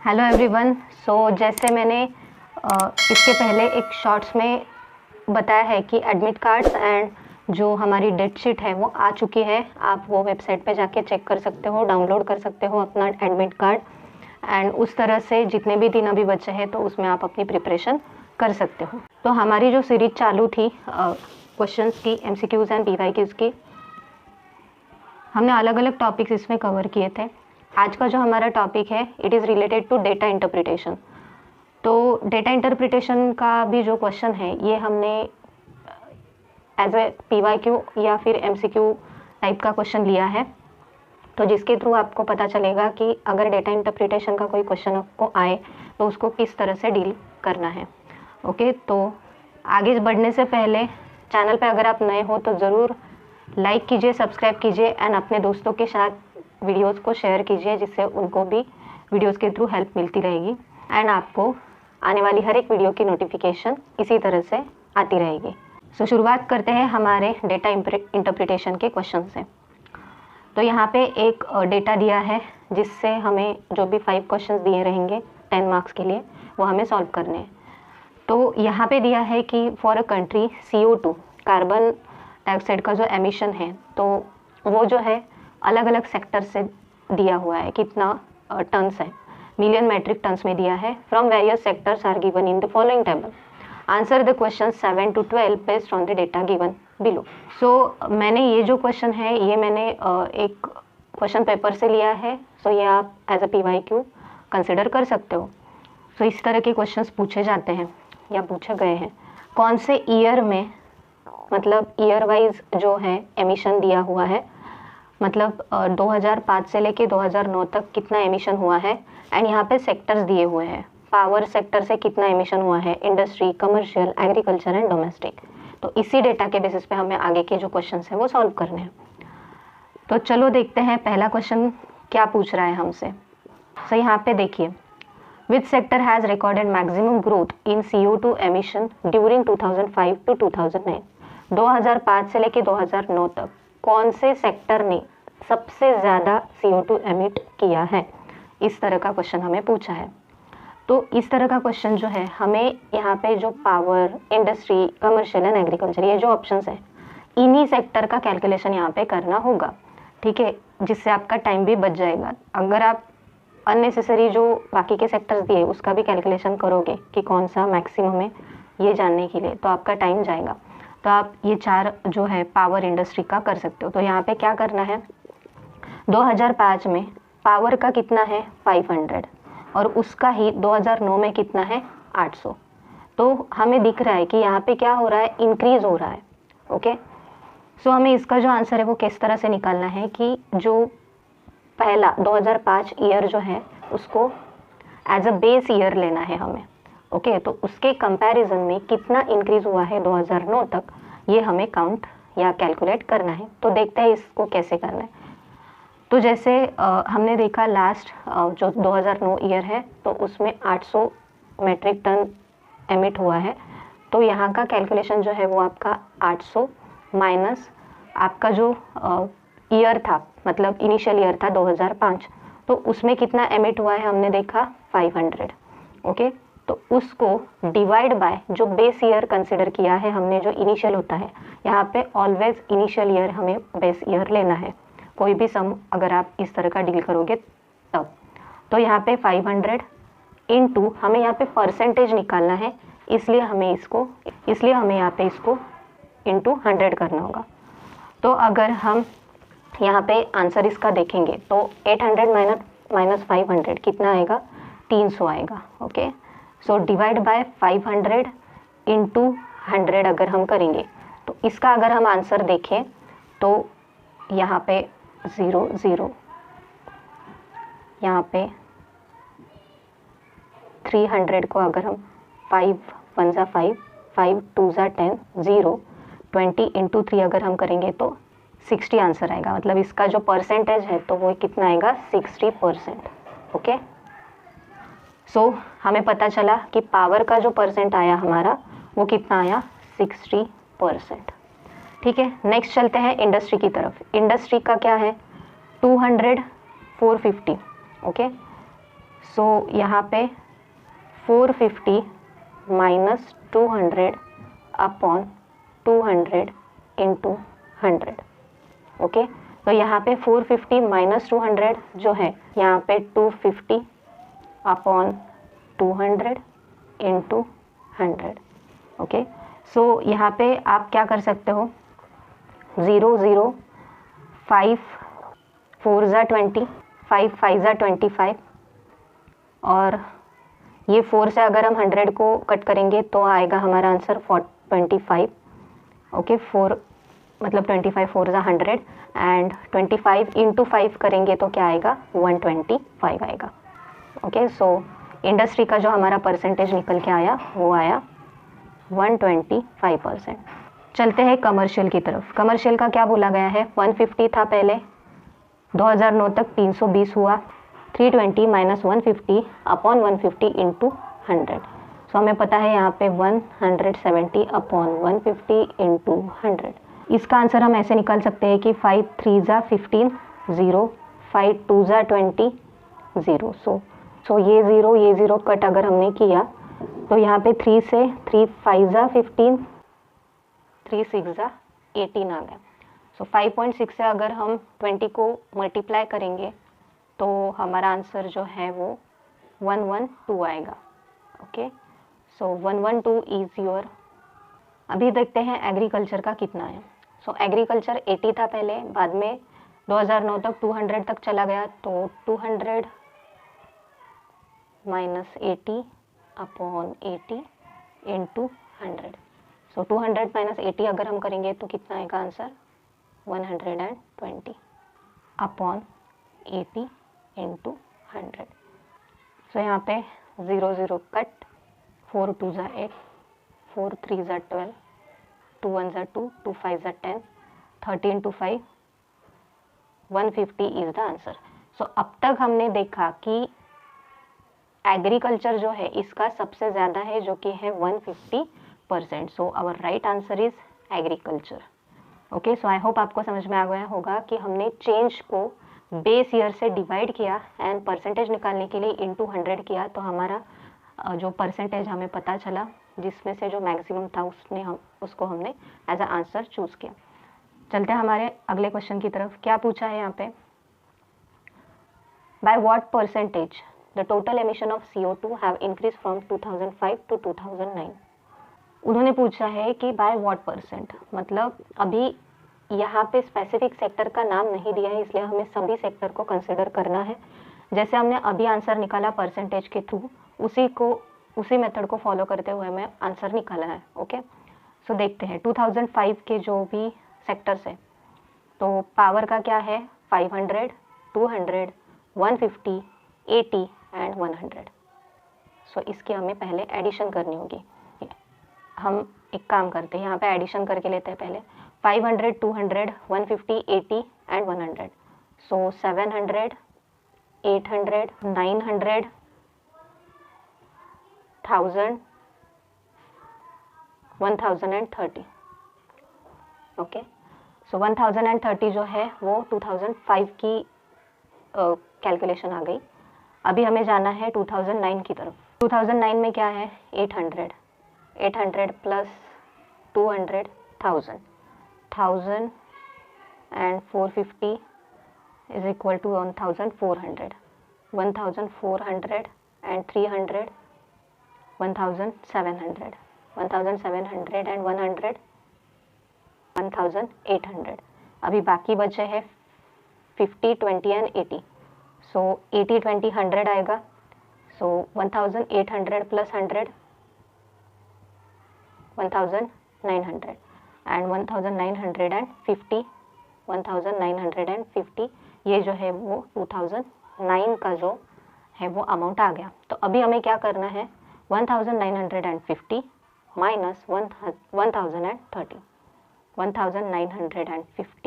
Hello everyone. जैसे मैंने इसके पहले एक शॉर्ट्स में बताया है कि एडमिट कार्ड्स एंड जो हमारी डेट शीट है वो आ चुकी है। आप वो वेबसाइट पे जाके चेक कर सकते हो, डाउनलोड कर सकते हो अपना एडमिट कार्ड एंड उस तरह से जितने भी दिन अभी बचे हैं तो उसमें आप अपनी प्रिपरेशन कर सकते हो। तो हमारी जो सीरीज चालू थी क्वेश्चंस की, MCQs एंड PYQs की, हमने अलग अलग टॉपिक्स इसमें कवर किए थे। आज का जो हमारा टॉपिक है it is related to data interpretation. तो डेटा इंटरप्रिटेशन का भी जो क्वेश्चन है ये हमने एज ए PYQ या फिर MCQ टाइप का क्वेश्चन लिया है, तो जिसके थ्रू आपको पता चलेगा कि अगर डेटा इंटरप्रिटेशन का कोई क्वेश्चन आपको आए तो उसको किस तरह से डील करना है। ओके, तो आगे बढ़ने से पहले चैनल पे अगर आप नए हो तो ज़रूर लाइक कीजिए, सब्सक्राइब कीजिए एंड अपने दोस्तों के साथ वीडियोस को शेयर कीजिए, जिससे उनको भी वीडियोस के थ्रू हेल्प मिलती रहेगी एंड आपको आने वाली हर एक वीडियो की नोटिफिकेशन इसी तरह से आती रहेगी। शुरुआत करते हैं हमारे डेटा इंटरप्रिटेशन के क्वेश्चन से। तो यहाँ पे एक डेटा दिया है जिससे हमें जो भी 5 क्वेश्चंस दिए रहेंगे 10 मार्क्स के लिए वो हमें सॉल्व करने हैं। तो यहाँ पे दिया है कि for a country CO2 carbon dioxide का जो एमिशन है तो वो जो है अलग अलग सेक्टर से दिया हुआ है, कितना टन्स है, मिलियन मेट्रिक टन्स में दिया है। From various sectors are given in the following table, answer the question 7 to 12 based on the data given below. मैंने ये जो क्वेश्चन है ये मैंने एक क्वेश्चन पेपर से लिया है, ये आप एज अ PYQ कंसिडर कर सकते हो। इस तरह के क्वेश्चंस पूछे जाते हैं या पूछे गए हैं। कौन से ईयर में, मतलब ईयर वाइज जो है एमिशन दिया हुआ है, मतलब 2005 से लेके 2009 तक कितना एमिशन हुआ है एंड यहाँ पे सेक्टर्स दिए हुए हैं। पावर सेक्टर से कितना एमिशन हुआ है, industry, commercial, agriculture and domestic. तो इसी डेटा के बेसिस पे हमें आगे के जो क्वेश्चंस हैं वो सॉल्व करने हैं। तो चलो देखते हैं पहला क्वेश्चन क्या पूछ रहा है हमसे। यहाँ पे देखिए, which sector has recorded maximum growth in CO2 emission during 2005 to 2009। 2005 से लेके 2009 तक कौन से सेक्टर ने सबसे ज़्यादा CO2 एमिट किया है, इस तरह का क्वेश्चन हमें पूछा है। तो इस तरह का क्वेश्चन जो है हमें यहाँ पे जो power, industry, commercial and agriculture, ये जो ऑप्शंस हैं इन्हीं सेक्टर का कैलकुलेशन यहाँ पे करना होगा, ठीक है, जिससे आपका टाइम भी बच जाएगा। अगर आप अननेसेसरी जो बाकी के सेक्टर्स दिए उसका भी कैलकुलेशन करोगे कि कौन सा मैक्सिमम है ये जानने के लिए, तो आपका टाइम जाएगा। तो आप ये 4 जो है पावर, इंडस्ट्री का कर सकते हो। तो यहाँ पे क्या करना है, 2005 में पावर का कितना है 500 और उसका ही 2009 में कितना है 800। तो हमें दिख रहा है कि यहाँ पे क्या हो रहा है, इंक्रीज हो रहा है। ओके, हमें इसका जो आंसर है वो किस तरह से निकालना है कि जो पहला 2005 ईयर जो है उसको एज अ बेस ईयर लेना है हमें। ओके, तो उसके कंपैरिजन में कितना इंक्रीज हुआ है 2009 तक, ये हमें काउंट या कैलकुलेट करना है। तो देखते हैं इसको कैसे करना है। तो जैसे हमने देखा लास्ट जो 2009 ईयर है तो उसमें 800 मेट्रिक टन एमिट हुआ है। तो यहाँ का कैलकुलेशन जो है वो आपका 800 माइनस आपका जो ईयर था, मतलब इनिशियल ईयर था 2005, तो उसमें कितना एमिट हुआ है हमने देखा 500। ओके, तो उसको डिवाइड बाय जो बेस ईयर कंसिडर किया है हमने, जो इनिशियल होता है, यहाँ पे ऑलवेज इनिशियल ईयर हमें बेस ईयर लेना है। कोई भी सम अगर आप इस तरह का डील करोगे तब। तो यहाँ पे 500 इनटू हमें यहाँ पे परसेंटेज निकालना है, इसलिए हमें यहाँ पे इसको इनटू 100 करना होगा। तो अगर हम यहाँ पे आंसर इसका देखेंगे तो 800 माइनस 500 कितना आएगा, 300 आएगा। ओके, डिवाइड बाय 500 इंटू 100 अगर हम करेंगे तो इसका अगर हम आंसर देखें तो यहाँ पे 0 0, यहाँ पे 300 को अगर हम 5 1 जा 5, 5 2 जा 10, 0 20 इंटू 3 अगर हम करेंगे तो 60 आंसर आएगा। मतलब इसका जो परसेंटेज है तो वो कितना आएगा, 60%। ओके, हमें पता चला कि पावर का जो परसेंट आया हमारा वो कितना आया, 60%। ठीक है, नेक्स्ट चलते हैं इंडस्ट्री की तरफ। इंडस्ट्री का क्या है, 200 450। ओके, सो यहाँ पे 450 माइनस 200 अपॉन 200 इंटू 100। ओके, तो यहाँ पे 450 माइनस 200 जो है यहाँ पे 250 अपॉन 200 इंटू 100। ओके, सो यहाँ पे आप क्या कर सकते हो, 0 0 5 4 ज़ा 20, 5 5 ज़ा 25, और ये 4 से अगर हम 100 को कट करेंगे तो आएगा हमारा आंसर 25। ओके, 4 मतलब 25 4 ज़ा 100 एंड 25 इंटू 5 करेंगे तो क्या आएगा, 125 आएगा। ओके, सो इंडस्ट्री का जो हमारा परसेंटेज निकल के आया वो आया 125%। चलते हैं कमर्शियल की तरफ। कमर्शियल का क्या बोला गया है, 150 था पहले, 2009 तक 320 हुआ, 320 माइनस 150 अपॉन 150 इंटू 100। सो हमें पता है यहाँ पे 170 अपॉन 150 इंटू 100। इसका आंसर हम ऐसे निकाल सकते हैं कि 5 3 ज़ा 15 0, 5 2 ज़ा 20 0। सो ये 0 कट अगर हमने किया तो यहाँ पे 3 से 3 5 ज़ा 15, 3 6 ज़ा 18 आ गया। सो 5.6 से अगर हम 20 को मल्टीप्लाई करेंगे तो हमारा आंसर जो है वो 112 आएगा। Okay, so 112 is your. अभी देखते हैं एग्रीकल्चर का कितना है। सो एग्रीकल्चर 80 था पहले, बाद में 2009 तक 200 तक चला गया, तो 200 माइनस 80 अपॉन 80 इंटू 100। सो 200 माइनस 80 अगर हम करेंगे तो कितना आएगा आंसर, 120 अपॉन 80 इंटू 100। सो यहाँ पे 0 0 कट, 4 2 ज़ा 8, 4 3 ज़ा 12, 2 1 ज़ा 2, 2 5 ज़ा 10, 30 इंटू 5, 150 इज़ द आंसर। सो अब तक हमने देखा कि एग्रीकल्चर जो है इसका सबसे ज़्यादा है, जो कि है 150%। So our right answer is agriculture. Okay, so I hope आपको समझ में आ गया होगा कि हमने चेंज को बेस ईयर से डिवाइड किया एंड परसेंटेज निकालने के लिए इनटू 100 किया, तो हमारा जो परसेंटेज हमें पता चला, जिसमें से जो मैक्सिमम था उसको हमने एज अ आंसर चूज़ किया। चलते हैं हमारे अगले क्वेश्चन की तरफ। क्या पूछा है यहाँ पे, by what percentage the total emission of CO2 have increase from 2005 to 2009। उन्होंने पूछा है कि बाय व्हाट परसेंट, मतलब अभी यहाँ पे स्पेसिफिक सेक्टर का नाम नहीं दिया है, इसलिए हमें सभी सेक्टर को कंसिडर करना है। जैसे हमने अभी आंसर निकाला परसेंटेज के थ्रू, उसी मेथड को फॉलो करते हुए हमें आंसर निकालना है। ओके, सो देखते हैं 2005 के जो भी सेक्टर्स है, तो पावर का क्या है, 500, 200, 150, 80 एंड 100। सो इसकी हमें पहले एडिशन करनी होगी। हम एक काम करते हैं, यहाँ पे एडिशन करके लेते हैं पहले 500, 200, 150, 80 एंड 100। सो 700, 800, 900, 1000, 1030। ओके, सो 1030 जो है वो 2005 की कैलकुलेशन आ गई। अभी हमें जाना है 2009 की तरफ। 2009 में क्या है, 800, 800 plus 200, 1000, 1000 and 450 is equal to 1400, 1400 and 300, 1700, 1700 and 100, 1800। अभी बाकी बचे हैं 50, 20 एंड 80। सो 80, 20, 100 आएगा। सो 1800 प्लस 100, 1900 एंड 1950, 1950। ये जो है वो 2009 का जो है वो अमाउंट आ गया। तो अभी हमें क्या करना है, 1950 माइनस 1030, 1950,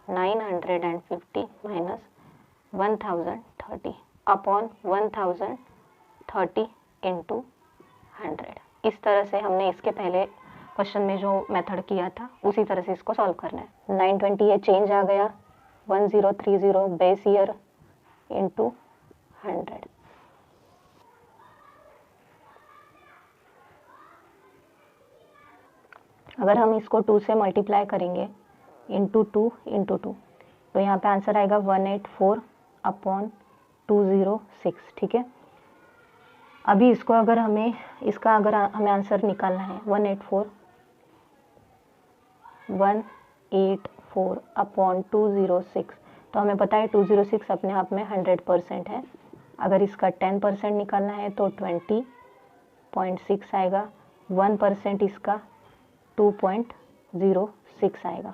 1950 माइनस 1030 अपॉन 1030 इंटू 100। इस तरह से हमने इसके पहले क्वेश्चन में जो मेथड किया था उसी तरह से इसको सॉल्व करना है। 920 ये चेंज आ गया, 1030 बेस ईयर इंटू 100। अगर हम इसको 2 से मल्टीप्लाई करेंगे इंटू 2 तो यहाँ पे आंसर आएगा 184/206। ठीक है, अभी इसको अगर हमें हमें आंसर निकालना है 184/206, तो हमें पता है 206 अपने आप में 100% है। अगर इसका 10% निकालना है तो 20.6 आएगा, 1% इसका 2.06 आएगा।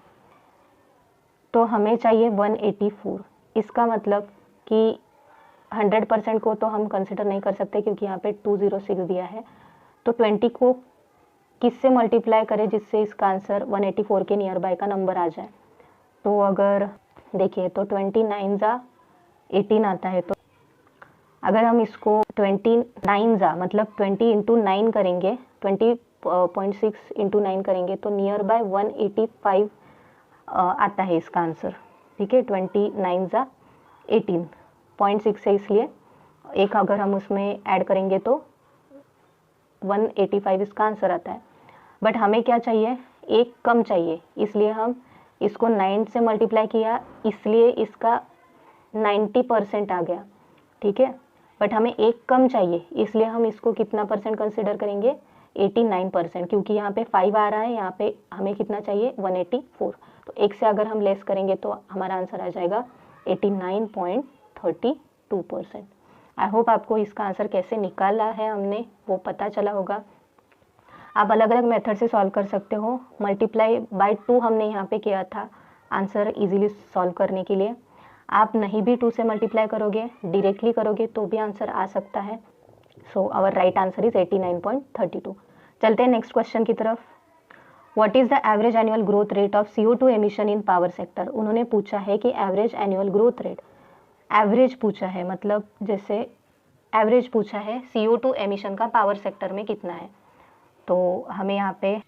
तो हमें चाहिए 184। इसका मतलब कि 100% को तो हम कंसिडर नहीं कर सकते क्योंकि यहाँ पे 206 दिया है। तो 20 को किससे मल्टीप्लाई करें जिससे इसका आंसर 184 के नियर बाय का नंबर आ जाए। तो अगर देखिए तो 29 जा 18 आता है। तो अगर हम इसको 29 जा मतलब 20 इंटू 9 करेंगे, 20.6 इंटू 9 करेंगे तो नियर बाय 185 आता है इसका आंसर। ठीक है, 29 जा 18.6 है, इसलिए एक अगर हम उसमें ऐड करेंगे तो 185 इसका आंसर आता है। बट हमें क्या चाहिए, एक कम चाहिए, इसलिए हम इसको 9 से मल्टीप्लाई किया, इसलिए इसका 90% आ गया। ठीक है, बट हमें एक कम चाहिए, इसलिए हम इसको कितना परसेंट कंसिडर करेंगे, 89%, क्योंकि यहाँ पे 5 आ रहा है, यहाँ पे हमें कितना चाहिए 184। तो एक से अगर हम लेस करेंगे तो हमारा आंसर आ जाएगा 89.32%। आई होप आपको इसका आंसर कैसे निकाला है हमने वो पता चला होगा। आप अलग अलग मेथड से सॉल्व कर सकते हो। मल्टीप्लाई बाय 2 हमने यहाँ पे किया था आंसर इजीली सॉल्व करने के लिए। आप नहीं भी 2 से मल्टीप्लाई करोगे, डायरेक्टली करोगे तो भी आंसर आ सकता है। So our right answer is 89.32। चलते हैं नेक्स्ट क्वेश्चन की तरफ। What is the average annual growth rate of CO2 emission in power sector. उन्होंने पूछा है कि average annual growth rate, average पूछा है मतलब जैसे एवरेज पूछा है CO2 एमिशन का पावर सेक्टर में कितना है। तो हमें यहाँ पे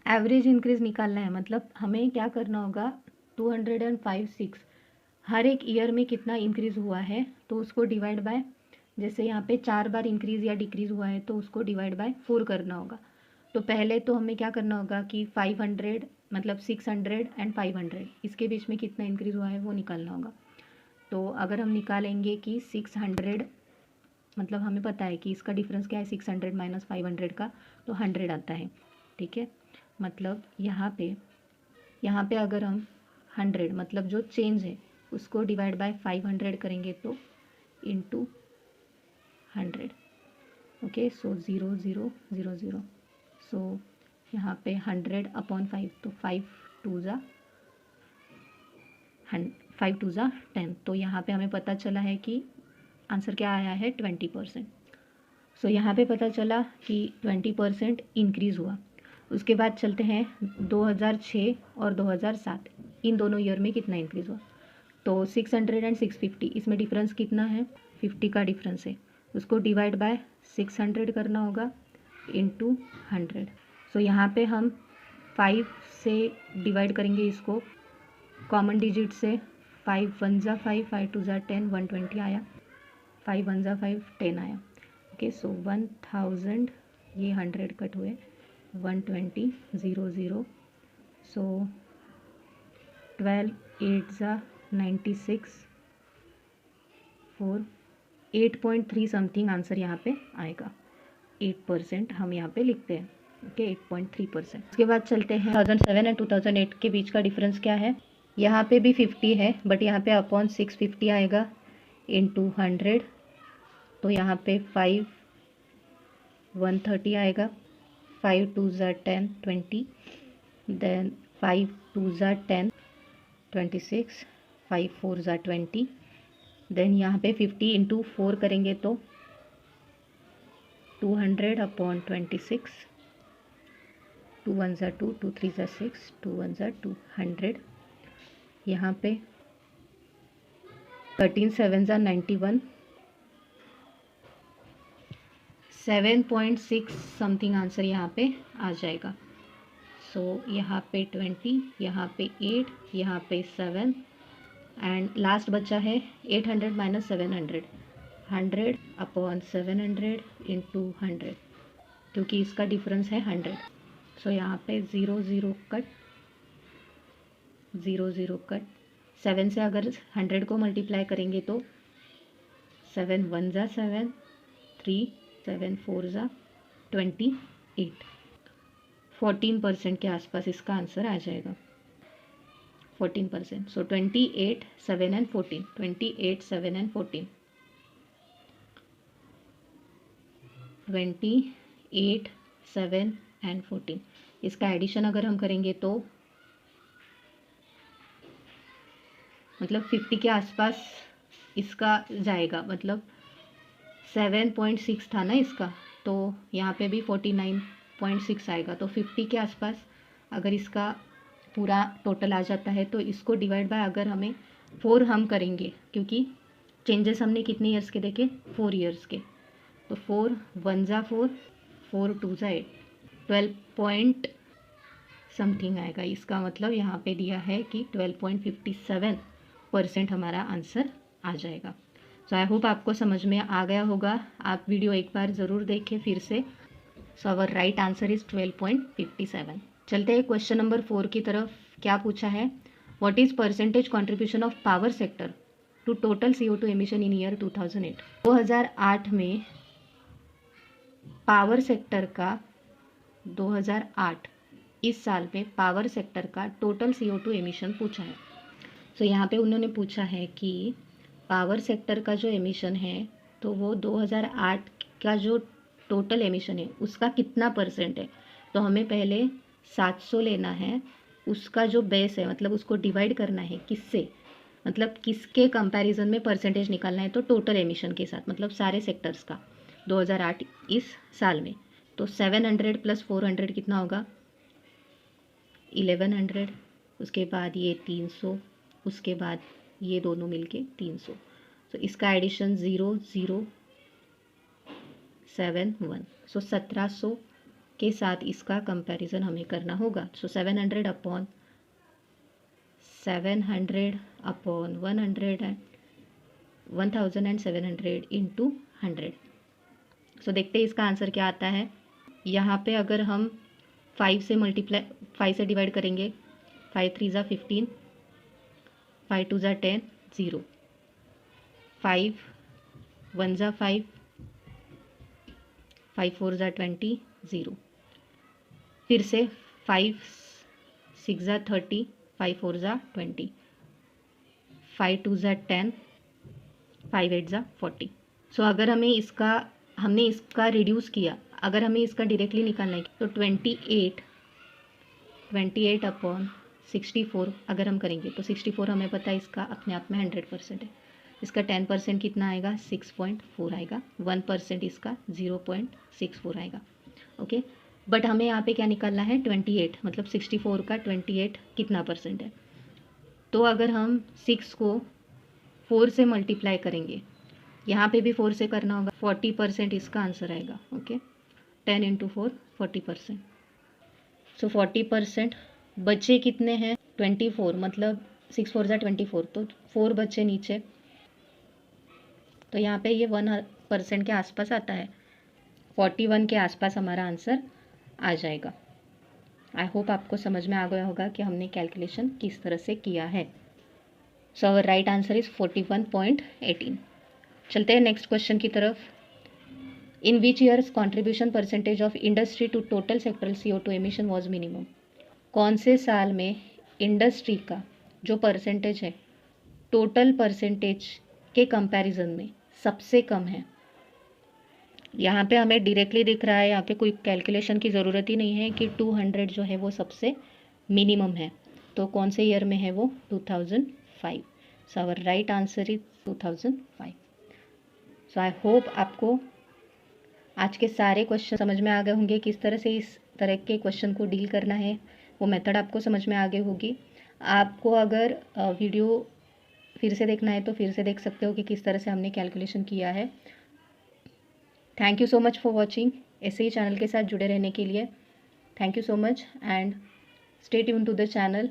एवरेज इंक्रीज निकालना है, मतलब हमें क्या करना होगा 205.6 हर एक ईयर में कितना इंक्रीज हुआ है तो उसको डिवाइड बाय, जैसे यहाँ पे 4 बार इंक्रीज या डिक्रीज हुआ है तो उसको डिवाइड बाय 4 करना होगा। तो पहले तो हमें क्या करना होगा कि 500 मतलब 600 एंड 500 इसके बीच में कितना इंक्रीज हुआ है वो निकालना होगा। तो अगर हम निकालेंगे कि 600 मतलब हमें पता है कि इसका डिफरेंस क्या है 600 माइनस 500 का, तो 100 आता है। ठीक है, मतलब यहाँ पे अगर हम 100 मतलब जो चेंज है उसको डिवाइड बाय 500 करेंगे तो इंटू 100। ओके, सो 0 0 0 0, सो यहाँ पे 100/5 तो 5 2 ज़ा 10। तो यहाँ पे हमें पता चला है कि आंसर क्या आया है 20%। सो यहाँ पे पता चला कि 20% इंक्रीज़ हुआ। उसके बाद चलते हैं 2006 और 2007 इन दोनों ईयर में कितना इंक्रीज़ हुआ। तो 600 एंड 650 इसमें डिफरेंस कितना है 50 का डिफरेंस है, उसको डिवाइड बाय 600 करना होगा इंटू 100। सो यहाँ पे हम 5 से डिवाइड करेंगे इसको, कॉमन डिजिट से 5 1 ज़ा 5 5 2 ज़ा 10 120 आया, 5 1 ज़ा 5 10 आया। ओके, सो 1000 ये 100 कट हुए 120 0 0, सो 12 8 ज़ा 96 4 8.3 समथिंग आंसर यहाँ पे आएगा। 8% हम यहाँ पे लिखते हैं। ओके, 8.3%। उसके बाद चलते हैं 2007 एंड 2008 के बीच का डिफरेंस क्या है। यहाँ पे भी 50 है बट यहाँ पे अपॉन 650 आएगा इंटू 100, तो यहाँ पे 5 130 आएगा, 5 2 ज़ा 10 20, देन 5 2 ज़ा 10 26, 5 4 ज़ा 20, देन यहाँ पे 50 इंटू 4 करेंगे तो 200/26, 2 1 ज़ा 2 2 3 ज़ा 6 2 1 ज़ा 2 100, यहाँ पे 13 7 ज़ा 91, 7.6 समथिंग आंसर यहाँ पे आ जाएगा। सो यहाँ पे 20, यहाँ पे 8, यहाँ पे 7 एंड लास्ट बचा है 800 माइनस 700, 100 अपॉन 700 इंटू 100, क्योंकि इसका डिफरेंस है 100। सो यहाँ पे 0 0 कट, 0 0 कट। 7 से अगर 100 को मल्टीप्लाई करेंगे तो 7 1 ज़ा 7, 3 7 4 ज़ा 28, 14% के आसपास इसका आंसर आ जाएगा, 14%। सो 28 7 एंड 14, 28 7 एंड 14, 28 7 एंड 14। इसका एडिशन अगर हम करेंगे तो मतलब 50 के आसपास इसका जाएगा, मतलब 7.6 था ना इसका, तो यहाँ पे भी 49.6 आएगा। तो 50 के आसपास अगर इसका पूरा टोटल आ जाता है तो इसको डिवाइड बाय अगर हमें 4 हम करेंगे, क्योंकि चेंजेस हमने कितने ईयर्स के देखे, 4 ईयर्स के। तो 4 1 ज़ा 4, 4 2 ज़ा 8, 12 पॉइंट समथिंग आएगा। इसका मतलब यहाँ पे दिया है कि 12.57% हमारा आंसर आ जाएगा। सो आई होप आपको समझ में आ गया होगा। आप वीडियो एक बार ज़रूर देखें फिर से। So our right answer is 12.57। चलते हैं क्वेश्चन नंबर 4 की तरफ। क्या पूछा है, what is percentage contribution of power sector to total CO2 emission in year 2008। 2008 में पावर सेक्टर का 2008 इस साल में पावर सेक्टर का टोटल CO2 एमिशन पूछा है। सो यहाँ पे उन्होंने पूछा है कि पावर सेक्टर का जो एमिशन है तो वो 2008 का जो टोटल एमिशन है उसका कितना परसेंट है। तो हमें पहले 700 लेना है, उसका जो बेस है मतलब उसको डिवाइड करना है किससे, मतलब किसके कंपैरिजन में परसेंटेज निकालना है, तो टोटल एमिशन के साथ, मतलब सारे सेक्टर्स का 2008 इस साल में। तो 700 प्लस 400 कितना होगा, 1100, उसके बाद ये 300, उसके बाद ये दोनों मिलके 300। तो इसका एडिशन 0 0 7 1। सो 1700 के साथ इसका कंपैरिजन हमें करना होगा। सो 700 अपॉन 700 अपॉन 100 एंड 1700 इंटू 100। सो देखते हैं इसका आंसर क्या आता है। यहाँ पे अगर हम 5 से डिवाइड करेंगे, 5 3 ज़ा 15, 5 2 ज़ा 10, 0, 5 1 ज़ा 5, 5 4 ज़ा 20, 0, फिर से 5 6 ज़ा 30, 5 4 ज़ा 20, 5 2 ज़ा 10, 5 8 ज़ा 40। सो अगर हमने इसका रिड्यूस किया, अगर हमें इसका डायरेक्टली निकालना है तो 28 अपॉन 64 अगर हम करेंगे तो 64 हमें पता है इसका अपने आप में 100% है। इसका 10% कितना आएगा, 6.4 आएगा, 1% इसका 0.64 आएगा। ओके, बट हमें यहाँ पे क्या निकालना है, 28, मतलब 64 का 28 कितना परसेंट है। तो अगर हम 6 को 4 से मल्टीप्लाई करेंगे, यहाँ पे भी 4 से करना होगा, 40% इसका आंसर आएगा। Okay, 10 into 4 40%। सो 40% बचे कितने हैं, 24, मतलब 6 4 ज़ा 24, तो 4 बचे नीचे, तो यहाँ पे ये 1% के आसपास आता है, 41 के आसपास हमारा आंसर आ जाएगा। आई होप आपको समझ में आ गया होगा कि हमने कैलकुलेशन किस तरह से किया है। So our right answer is 41.18। चलते हैं नेक्स्ट क्वेश्चन की तरफ। In which years contribution percentage of industry to total sectoral CO2 emission was minimum. कौन से साल में इंडस्ट्री का जो परसेंटेज है टोटल परसेंटेज के कंपैरिजन में सबसे कम है। यहाँ पे हमें डायरेक्टली दिख रहा है, यहाँ पे कोई कैलकुलेशन की ज़रूरत ही नहीं है कि 200 जो है वो सबसे मिनिमम है। तो कौन से ईयर में है वो, 2005। So our right answer is 2005। So I hope आपको आज के सारे क्वेश्चन समझ में आ गए होंगे, किस तरह से इस तरह के क्वेश्चन को डील करना है, वो मेथड आपको समझ में आ गई होगी। आपको अगर वीडियो फिर से देखना है तो फिर से देख सकते हो कि किस तरह से हमने कैलकुलेशन किया है। Thank you so much for watching. ऐसे ही चैनल के साथ जुड़े रहने के लिए thank you so much and Stay tuned to the channel.